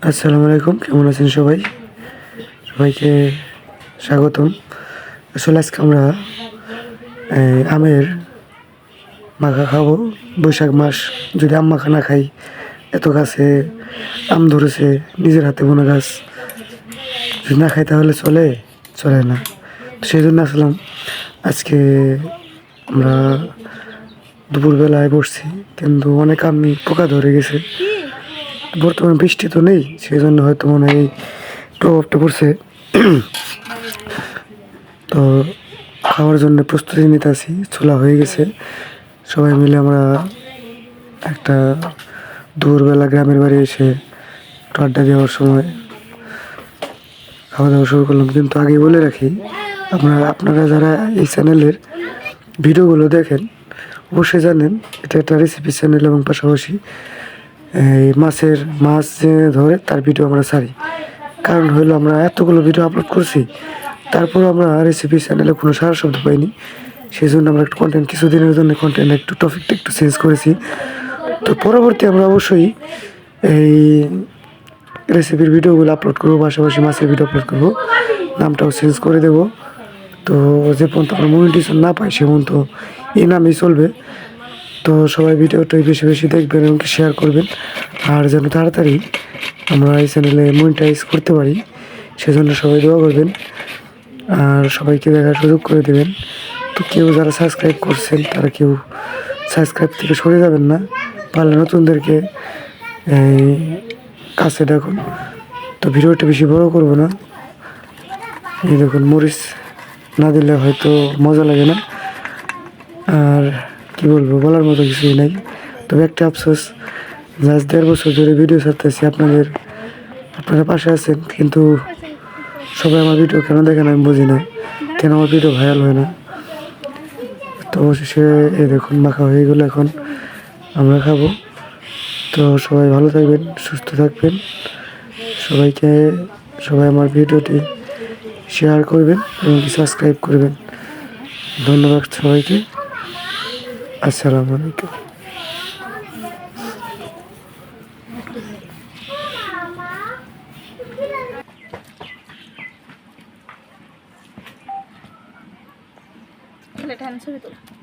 আসসালামু আলাইকুম, কেমন আছেন সবাই? সবাইকে স্বাগতম। আসলে আজকে আমরা আমের মাখা খাবো। বৈশাখ মাস, যদি আম মাখা না খাই, এত গাছে আম ধরেছে, নিজের হাতে বোনা গাছ, যদি না খাই তাহলে চলে? চলে না। তো সেই জন্য আসলাম আজকে আমরা দুপুরবেলায় বসছি, কিন্তু অনেক আমি পোকা ধরে গেছে। বর্তমানে বৃষ্টি তো নেই, সেই জন্য হয়তো মনে হয় এই প্রভাবটা পড়ছে। তো খাওয়ার জন্য প্রস্তুতি নিতেছি, ছোলা হয়ে গেছে। সবাই মিলে আমরা একটা দুপুরবেলা গ্রামের বাড়ি এসে একটু আড্ডা দেওয়ার সময় খাওয়া দাওয়া শুরু করলাম। কিন্তু আগে বলে রাখি, আপনারা যারা এই চ্যানেলের ভিডিওগুলো দেখেন অবশ্যই জানেন এটা একটা রেসিপি চ্যানেল, এবং পাশাপাশি এই মাছ যে ধরে তার ভিডিও আমরা ছাড়ি। কারণ হলো আমরা এতগুলো ভিডিও আপলোড করছি, তারপর আমরা রেসিপি চ্যানেলে কোনো সারা শব্দ পাইনি। সেই জন্য আমরা একটু কন্টেন্ট, কিছুদিনের জন্য কন্টেন্ট একটু টপিকটা একটু চেঞ্জ করেছি। তো পরবর্তী আমরা অবশ্যই এই রেসিপির ভিডিওগুলো আপলোড করবো, পাশাপাশি মাছের ভিডিও আপলোড করবো, নামটাও চেঞ্জ করে দেবো। তো যে পর্যন্ত আমরা মনিটাইজেশন না পাই সে পর্যন্ত এই নামই চলবে। তো সবাই ভিডিওটা বেশি বেশি দেখবেন এবং শেয়ার করবেন, আর যেন তাড়াতাড়ি আমরা এই চ্যানেলে মনিটাইজ করতে পারি সেজন্য সবাই দোয়া করবেন, আর সবাইকে দেখার সুযোগ করে দেবেন। তো কেউ যারা সাবস্ক্রাইব করছেন তারা কেউ সাবস্ক্রাইব থেকে সরে যাবেন না, পারলে নতুনদেরকে এই কাছে দেখুন। তো ভিডিওটা বেশি বড় করব না। এই দেখুন, মরিচ না দিলে হয়তো মজা লাগে না, আর কি বলবো, বলার মতো কিছুই নাই। তবে একটা আফসোস, আজ 1.5 বছর ধরে ভিডিও ছাড়তেছি, আপনারা পাশে আছেন, কিন্তু সবাই আমার ভিডিও কেন দেখেন আমি বুঝি না, কেন আমার ভিডিও ভাইরাল হয় না। তো অবশেষে এই দেখুন মাখা হয়ে গেলো, এখন আমরা খাবো। তো সবাই ভালো থাকবেন, সুস্থ থাকবেন। সবাই আমার ভিডিওটি শেয়ার করবেন এবং সাবস্ক্রাইব করবেন। ধন্যবাদ সবাইকে। আসসালামু আলাইকুম। ছবি তোলা।